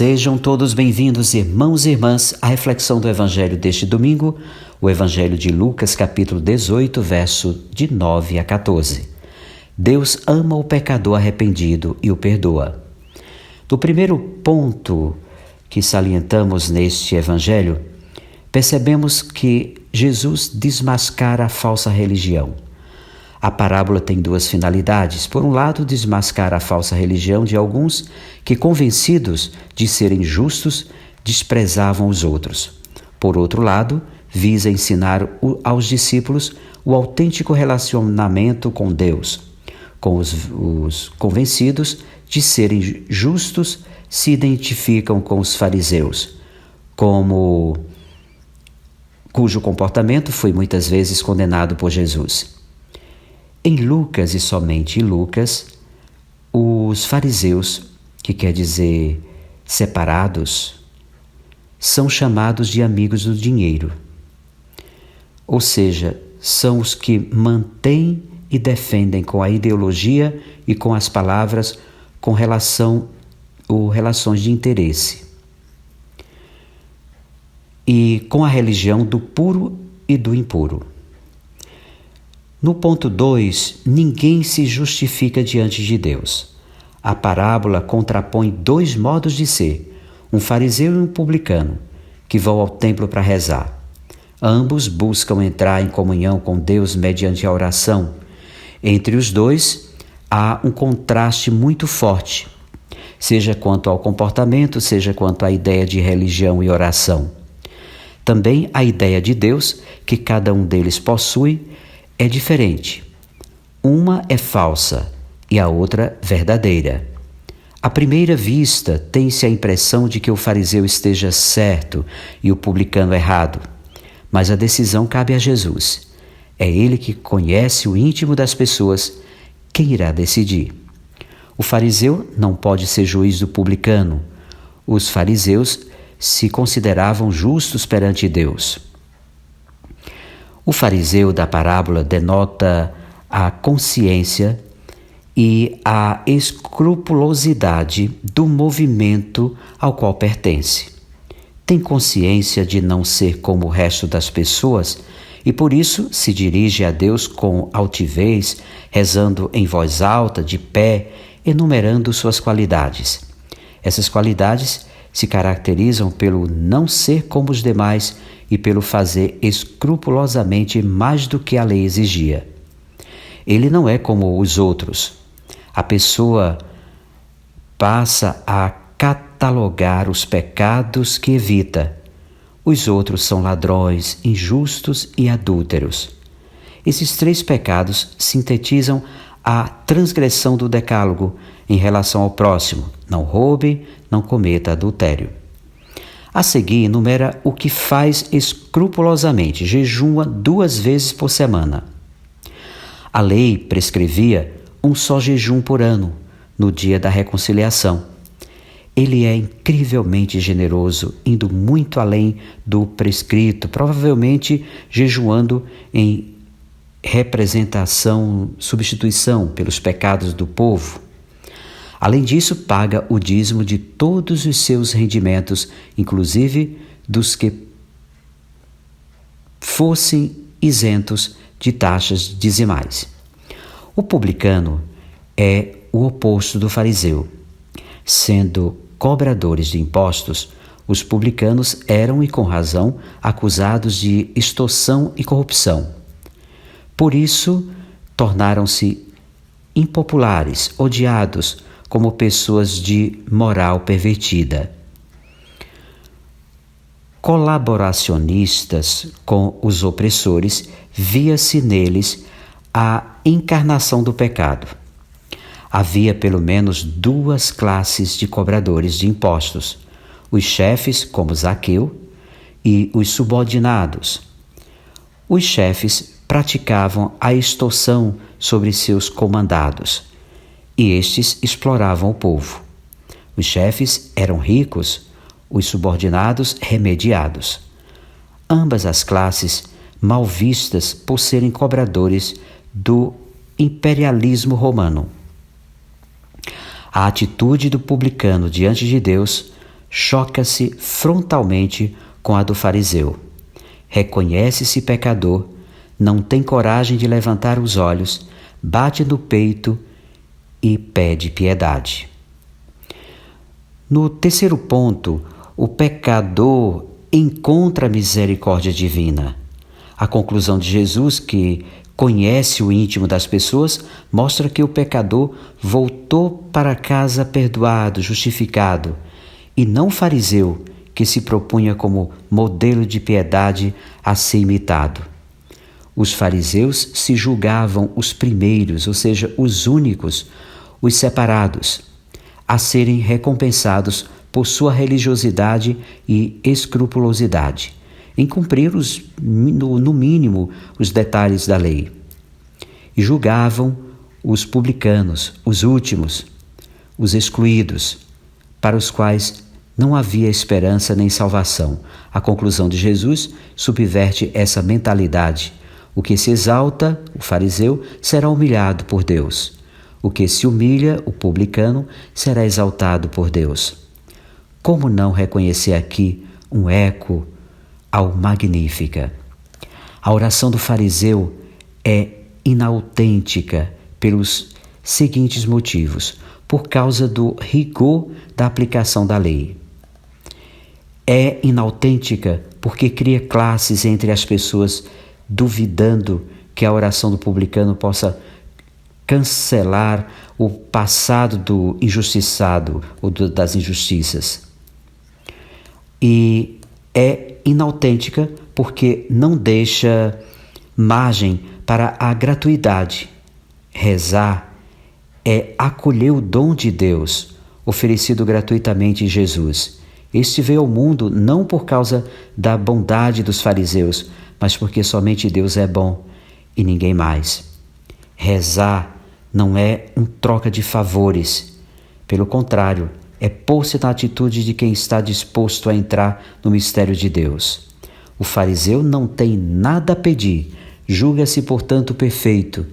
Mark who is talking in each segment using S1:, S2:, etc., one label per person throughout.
S1: Sejam todos bem-vindos, irmãos e irmãs, à reflexão do Evangelho deste domingo, o Evangelho de Lucas, capítulo 18, verso de 9 a 14. Deus ama o pecador arrependido e o perdoa. No primeiro ponto que salientamos neste Evangelho, percebemos que Jesus desmascara a falsa religião. A parábola tem duas finalidades. Por um lado, desmascar a falsa religião de alguns que, convencidos de serem justos, desprezavam os outros. Por outro lado, visa ensinar aos discípulos o autêntico relacionamento com Deus. Com os convencidos de serem justos, se identificam com os fariseus, cujo comportamento foi muitas vezes condenado por Jesus. Em Lucas e somente em Lucas, os fariseus, que quer dizer separados, são chamados de amigos do dinheiro. Ou seja, são os que mantêm e defendem com a ideologia e com as palavras com relações de interesse. E com a religião do puro e do impuro. No ponto 2, ninguém se justifica diante de Deus. A parábola contrapõe dois modos de ser, um fariseu e um publicano, que vão ao templo para rezar. Ambos buscam entrar em comunhão com Deus mediante a oração. Entre os dois, há um contraste muito forte, seja quanto ao comportamento, seja quanto à ideia de religião e oração. Também a ideia de Deus, que cada um deles possui, é diferente. Uma é falsa e a outra verdadeira. À primeira vista, tem-se a impressão de que o fariseu esteja certo e o publicano errado, mas a decisão cabe a Jesus. É Ele que conhece o íntimo das pessoas, quem irá decidir. O fariseu não pode ser juiz do publicano. Os fariseus se consideravam justos perante Deus. O fariseu da parábola denota a consciência e a escrupulosidade do movimento ao qual pertence. Tem consciência de não ser como o resto das pessoas e por isso se dirige a Deus com altivez, rezando em voz alta, de pé, enumerando suas qualidades. Essas qualidades se caracterizam pelo não ser como os demais e pelo fazer escrupulosamente mais do que a lei exigia. Ele não é como os outros. A pessoa passa a catalogar os pecados que evita. Os outros são ladrões, injustos e adúlteros. Esses três pecados sintetizam a transgressão do decálogo em relação ao próximo: não roube, não cometa adultério. A seguir, enumera o que faz escrupulosamente: jejua 2 vezes por semana. A lei prescrevia um só jejum por ano, no dia da reconciliação. Ele é incrivelmente generoso, indo muito além do prescrito, provavelmente jejuando em substituição pelos pecados do povo. Além disso, paga o dízimo de todos os seus rendimentos, inclusive dos que fossem isentos de taxas dizimais. O publicano é o oposto do fariseu. Sendo cobradores de impostos, os publicanos eram, e com razão, acusados de extorsão e corrupção. Por isso, tornaram-se impopulares, odiados, como pessoas de moral pervertida. Colaboracionistas com os opressores, via-se neles a encarnação do pecado. Havia pelo menos 2 classes de cobradores de impostos: os chefes, como Zaqueu, e os subordinados. Os chefes praticavam a extorsão sobre seus comandados, e estes exploravam o povo. Os chefes eram ricos, os subordinados remediados. Ambas as classes mal vistas por serem cobradores do imperialismo romano. A atitude do publicano diante de Deus choca-se frontalmente com a do fariseu. Reconhece-se pecador, não tem coragem de levantar os olhos, bate no peito e pede piedade. No terceiro ponto, o pecador encontra a misericórdia divina. A conclusão de Jesus, que conhece o íntimo das pessoas, mostra que o pecador voltou para casa perdoado, justificado, e não o fariseu, que se propunha como modelo de piedade a ser imitado. Os fariseus se julgavam os primeiros, ou seja, os únicos, os separados, a serem recompensados por sua religiosidade e escrupulosidade, em cumprir no mínimo os detalhes da lei. E julgavam os publicanos, os últimos, os excluídos, para os quais não havia esperança nem salvação. A conclusão de Jesus subverte essa mentalidade. O que se exalta, o fariseu, será humilhado por Deus. O que se humilha, o publicano, será exaltado por Deus. Como não reconhecer aqui um eco ao Magnífica? A oração do fariseu é inautêntica pelos seguintes motivos: por causa do rigor da aplicação da lei. É inautêntica porque cria classes entre as pessoas, duvidando que a oração do publicano possa cancelar o passado do injustiçado ou das injustiças. E é inautêntica porque não deixa margem para a gratuidade. Rezar é acolher o dom de Deus, oferecido gratuitamente em Jesus. Este veio ao mundo não por causa da bondade dos fariseus, mas porque somente Deus é bom e ninguém mais. Rezar não é um troca de favores. Pelo contrário, é pôr-se na atitude de quem está disposto a entrar no mistério de Deus. O fariseu não tem nada a pedir, julga-se, portanto, perfeito.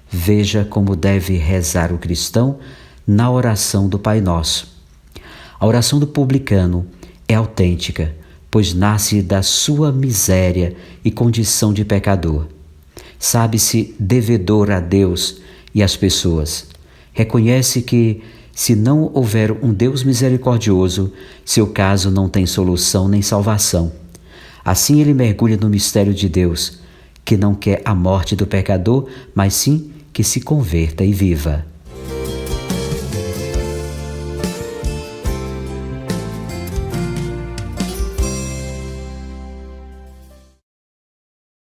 S1: Veja como deve rezar o cristão na oração do Pai Nosso. A oração do publicano é autêntica, pois nasce da sua miséria e condição de pecador. Sabe-se devedor a Deus e às pessoas. Reconhece que, se não houver um Deus misericordioso, seu caso não tem solução nem salvação. Assim ele mergulha no mistério de Deus, que não quer a morte do pecador, mas sim que se converta e viva.